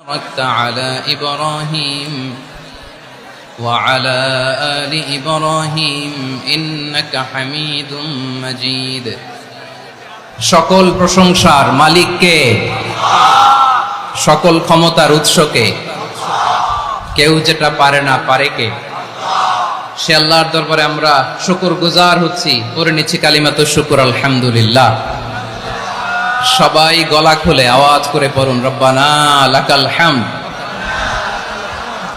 باركت على إبراهيم وعلى آل إبراهيم إنك حميد مجيد। সকল প্রশংসার মালিক কে? সকল ক্ষমতার উৎস কে? কেউ যেটা পারে না পারে কে? সে আল্লাহর দরবারে আমরা শুকরগুজার হচ্ছি, পড়ে নিচ্ছি কালিমাতুশ শুকর আলহামদুলিল্লাহ। সবাই গলা খুলে আওয়াজ করে পড়ুন, রব্বানা লাকাল হামদ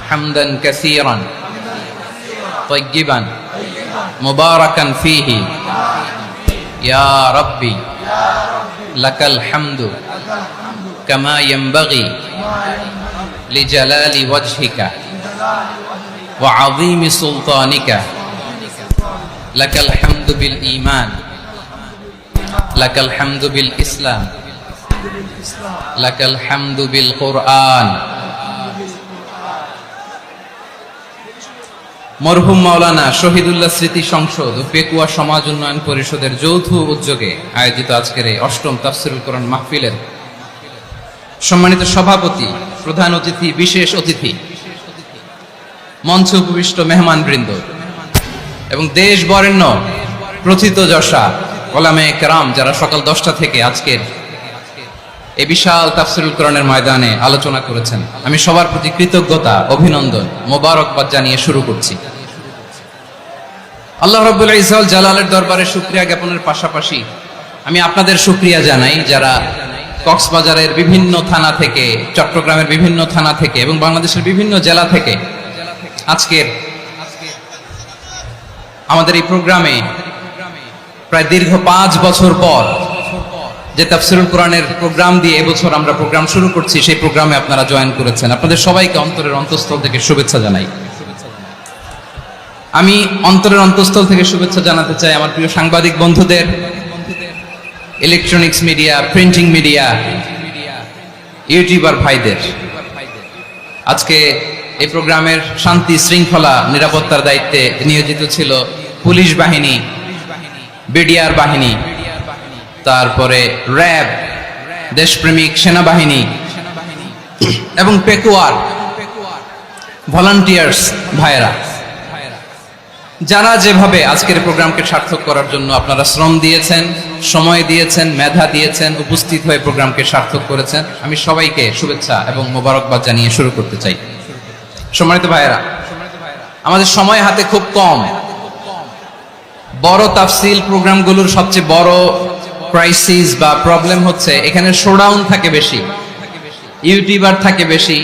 হামদান কাসীরান তাইয়্যিবান মুবারাকান ফীহি ইয়া রাব্বি লাকাল হামদু কামা ইয়ানবাগি লিজালালি ওয়াজহিকা ওয়া আযীমি সুলতানিকা লাকাল হামদু বিল ঈমান লাকাল হামদু বিল ইসলাম লাকাল হামদু বিল কুরআন। মরহুম মাওলানা শহীদুল্লাহ স্মৃতি সংসদ ও পেকুয়া সমাজ উন্নয়ন পরিষদের যৌথ উদ্যোগে আয়োজিত আজকের এই অষ্টম তাফসীরুল কোরআন মাহফিলের সম্মানিত সভাপতি, প্রধান অতিথি, বিশেষ অতিথি, মঞ্চে উপবিষ্ট মেহমানবৃন্দ এবং দেশ বরেণ্য প্রথিতযশা ওলামায়ে কেরাম যারা সকাল 10টা থেকে আজকের এই বিশাল তাফসীরুল কোরআনের ময়দানে আলোচনা করেছেন, আমি সবার প্রতি কৃতজ্ঞতা, অভিনন্দন, মোবারকবাদ জানিয়ে শুরু করছি। আল্লাহ রাব্বুল ইজ্জত জালালের দরবারে শুকরিয়া জ্ঞাপনের পাশাপাশি আমি আপনাদের শুকরিয়া জানাই যারা কক্সবাজারের বিভিন্ন থানা থেকে, চট্টগ্রামের বিভিন্ন থানা থেকে এবং বাংলাদেশের বিভিন্ন জেলা থেকে আজকের আমাদের এই প্রোগ্রামে প্রায় দীর্ঘ 5 বছর পর যে তাফসীরুল কোরআনের প্রোগ্রাম দিয়ে এবছর আমরা প্রোগ্রাম শুরু করছি, সেই প্রোগ্রামে আপনারা জয়েন করেছেন। আপনাদের সবাইকে অন্তরের অন্তঃস্থল থেকে শুভেচ্ছা জানাই। আমি অন্তরের অন্তঃস্থল থেকে শুভেচ্ছা জানাতে চাই আমার প্রিয় সাংবাদিক বন্ধুদের, electronics media, printing media, YouTuber ভাইদের। আজকে এই প্রোগ্রামের শান্তি শৃঙ্খলা নিরাপত্তার দায়িত্বে নিয়োজিত ছিল পুলিশ বাহিনী, বিডিআর বাহিনী, তারপরে র্যাব, দেশপ্রেমিক সেনাবাহিনী এবং পেকুয়ার ভলান্টিয়ার্স ভাইয়েরা, যারা যেভাবে আজকের প্রোগ্রামকে সার্থক করার জন্য আপনারা শ্রম দিয়েছেন, সময় দিয়েছেন, মেধা দিয়েছেন, উপস্থিত হয়ে প্রোগ্রামকে সার্থক করেছেন, আমি সবাইকে শুভেচ্ছা এবং মোবারকবাদ জানিয়ে শুরু করতে চাই। সম্মানিত ভাইয়েরা, আমাদের সময় হাতে খুব কম। বড় তাফসীল প্রোগ্রামগুলোর সবচেয়ে বড় ক্রাইসিস বা প্রবলেম হচ্ছে এখানে শোডাউন থাকে বেশি, ইউটিউবার থাকে বেশি,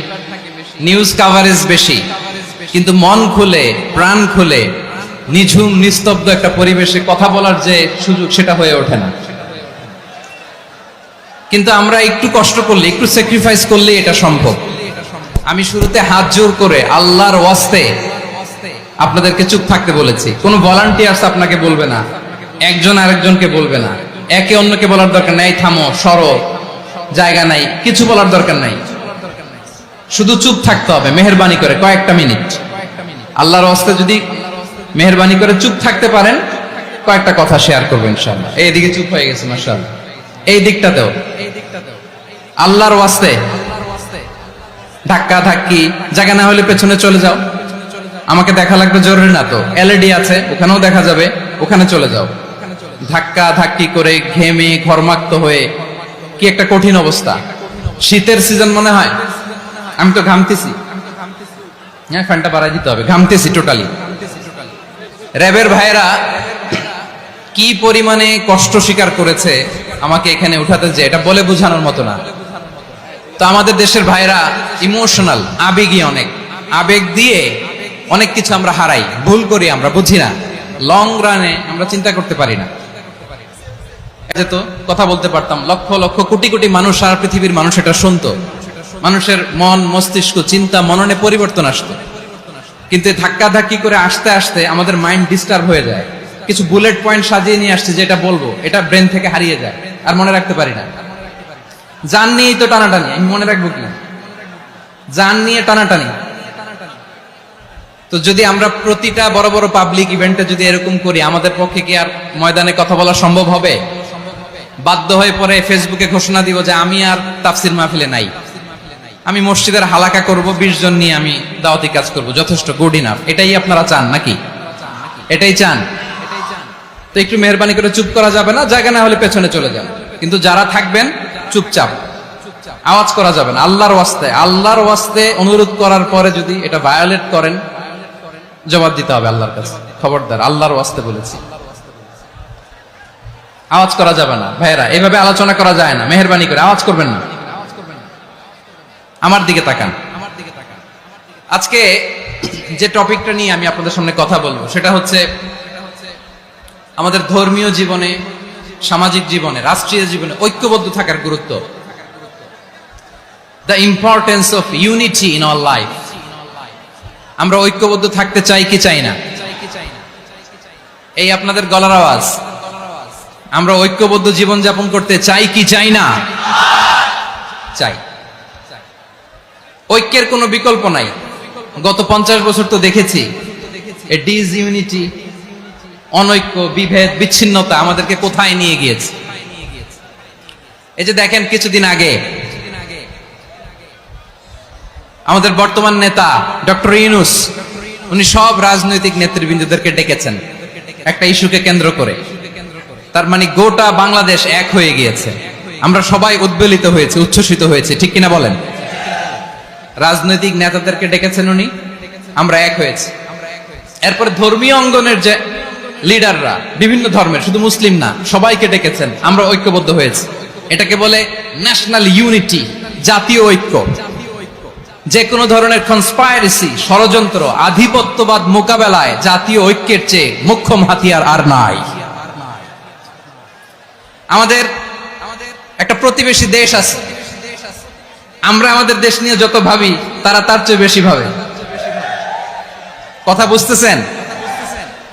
নিউজ কাভারেজ বেশি, কিন্তু মন খুলে, প্রাণ খুলে, নিঝুম নিস্তব্ধ একটা পরিবেশে কথা বলার যে সুযোগ, সেটা হয়ে ওঠে না। কিন্তু আমরা একটু কষ্ট করলে, একটু স্যাক্রিফাইস করলে এটা সম্ভব। আমি শুরুতে হাত জোর করে আল্লাহর ওয়াস্তে আপনাদেরকে চুপ থাকতে বলেছি। কোনো ভলান্টিয়ার্স আপনাকে বলবে না, একজন আরেকজনকে বলবে না, একে অন্যকে বলার দরকার নাই, থামো, সরো, জায়গা নাই, কিছু বলার দরকার নাই, শুধু চুপ থাকতে হবে মেহেরবানি করে কয়েকটা মিনিট। আল্লাহর ওয়াস্তে যদি মেহেরবানি করে চুপ থাকতে পারেন, কয়েকটা কথা শেয়ার করবো ইনশাআল্লাহ। এইদিকে চুপ হয়ে গেছে মাশাআল্লাহ, এই দিকটাতেও আল্লাহর ওয়াস্তে ধাক্কা ধাক্কি জায়গা না হলে পেছনে চলে যাও। আমাকে দেখা লাগবে জরুরি না তো, এলইডি আছে, ওখানেও দেখা যাবে, ওখানে চলে যাও। ধাক্কা ধাক্কি করে ঘেমে ঘর্মাক্ত হয়ে কি একটা কঠিন অবস্থা। শীতের সিজন মনে হয়, আমি তো ঘামতেছি, হ্যাঁ ফ্যানটা বাড়াই দিতে হবে, ঘামতেছি টোটালি। র্যাবের ভাইয়েরা কি পরিমাণে কষ্ট স্বীকার করেছে আমাকে এখানে উঠাতে, যে এটা বলে বোঝানোর মতো না। তো আমাদের দেশের ভাইরা ইমোশনাল, আবেগী, অনেক আবেগ দিয়ে অনেক কিছু আমরা হারাই, ভুল করি, আমরা বুঝি না, লং রানে আমরা চিন্তা করতে পারি না। তো কথা বলতে পারতাম, লক্ষ লক্ষ কোটি কোটি মানুষ, সারা পৃথিবীর মানুষ এটা শুনতো, মানুষের মন, মস্তিষ্ক, চিন্তা, মননে পরিবর্তন আসতো। কিন্তু ধাক্কা ধাক্কি করে আসতে আসতে আমাদের মাইন্ড ডিস্টার্ব হয়ে যায়। কিছু বুলেট পয়েন্ট সাজিয়ে নিয়ে আসছে, যেটা বলবো এটা ব্রেন থেকে হারিয়ে যায়, আর মনে রাখতে পারি না। জান নিয়েই তো টানাটানি, আমি মনে রাখবো কি? জান নিয়ে টানাটানি। তো যদি আমরা প্রতিটা বড় বড় পাবলিক ইভেন্টে যদি এরকম করি, আমাদের পক্ষে কি আর ময়দানে কথা বলা সম্ভব হবে? বাধ্য হয়ে পরে ফেসবুকে ঘোষণা দিব যে আমি আর তাফসির মাহফিলে নাই। আমি মসজিদের হালাকা করব, 20 জন নিয়ে আমি দাওয়াতি কাজ করব, যথেষ্ট, গুড ইনাফ। এটাই আপনারা চান নাকি? এটাই চান? তো একটু মেহরবানি করে চুপ করা যাবে না? জায়গা না হলে পেছনে চলে যান। কিন্তু যারা থাকবেন চুপচাপ, আওয়াজ করা যাবে না। আল্লাহর ওয়াস্তে অনুরোধ করার পরে যদি এটা ভায়োলেট করেন, জবাব দিতে হবে আল্লাহর কাছে। খবরদার, আল্লাহর ওয়াস্তে বলেছি, আওয়াজ করা যাবে না। ভাইয়েরা, এভাবে আলোচনা করা যায় না। মেহরবানি করে আওয়াজ করবেন না। আমার দিকে তাকান। আজকে যে টপিকটা নিয়ে আমি আপনাদের সামনে কথা বলবো সেটা হচ্ছে আমাদের ধর্মীয় জীবনে, সামাজিক জীবনে, রাষ্ট্রীয় জীবনে ঐক্যবদ্ধ থাকার গুরুত্ব। The importance of unity in our life. আমরা ঐক্যবদ্ধ থাকতে চাই কি চাই না? এই আপনাদের গলার আওয়াজ। আমরা ঐক্যবদ্ধ জীবন যাপন করতে চাই কি চাই না? চাই। ঐক্যের কোনো বিকল্প নাই। গত 50 বছর তো দেখেছি এ ডিসইউনিটি, অনৈক্য, বিভেদ, বিচ্ছিন্নতা আমাদেরকে কোথায় নিয়ে গিয়েছে। এই যে দেখেন, কিছুদিন আগে আমাদের বর্তমান নেতা ডক্টর ইউনূস, উনি সব রাজনৈতিক নেতৃবৃন্দদেরকে ডেকেছেন একটা ইস্যুকে কেন্দ্র করে। তার মানে গোটা বাংলাদেশ এক হয়ে গিয়েছে। আমরা সবাই উদ্বেলিত হয়েছে, উচ্ছ্বসিত হয়েছে, ঠিক কিনা বলেন? রাজনৈতিক নেতাদেরকে ডেকেছেন উনি, আমরা এক হয়েছি। এরপরে ধর্মীয় অঙ্গনের যে লিডাররা, বিভিন্ন ধর্মের, শুধু মুসলিম না, সবাইকে ডেকেছেন, আমরা ঐক্যবদ্ধ হয়েছি। এটাকে বলে ন্যাশনাল ইউনিটি, জাতীয় ঐক্য। যে কোনো ধরনের কনস্পাইরেসি, ষড়যন্ত্র, আধিপত্যবাদ মোকাবেলায় জাতীয় ঐক্যের চেয়ে মোক্ষম হাতিয়ার আর নাই। আমাদের একটা প্রতিবেশী দেশ আছে, আমরা আমাদের দেশ নিয়ে যত ভাবি তারা তার চেয়ে বেশি ভাবে। কথা বুঝতেছেন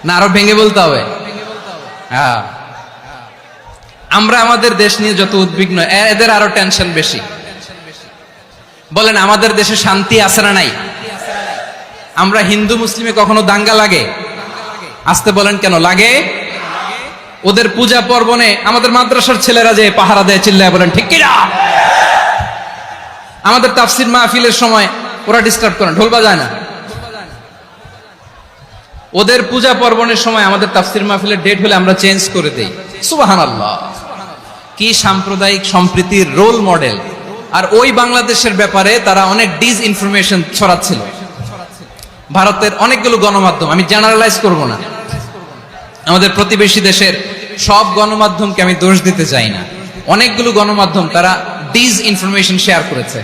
না? আরো ভেঙে বলতে হবে। হ্যাঁ, আমরা আমাদের দেশ নিয়ে যত উদ্বিগ্ন, এদের আরো টেনশন বেশি। বলেন, আমাদের দেশে শান্তি আছে না নাই? আমরা হিন্দু মুসলিমে কখনো দাঙ্গা লাগে? আসতে বলেন, কেন লাগে? ওদের পূজা পার্বণে আমাদের মাদ্রাসার ছেলেরা যে পাহারা দেয়, চিল্লায় বলেন ঠিক কিনা? আমাদের তাফসির মাহফিলের সময় ওরা ডিস্টার্ব করে, ঢোল বাজায় না। ওদের পূজা পার্বণের সময় আমাদের তাফসির মাহফিলের ডেট হলে আমরা চেঞ্জ করে দেই। সুবহানাল্লাহ, কি সাম্প্রদায়িক সম্প্রীতির রোল মডেল। আর ওই বাংলাদেশের ব্যাপারে তারা অনেক ডিসইনফরমেশন ছড়াচ্ছিল। ভারতের অনেকগুলো গণমাধ্যম, আমি জেনারেলাইজ করব না, আমাদের প্রতিবেশী দেশের সব গণমাধ্যমকে আমি দোষ দিতে চাই না, অনেকগুলো গণমাধ্যম তারা ডিসইনফরমেশন শেয়ার করেছে।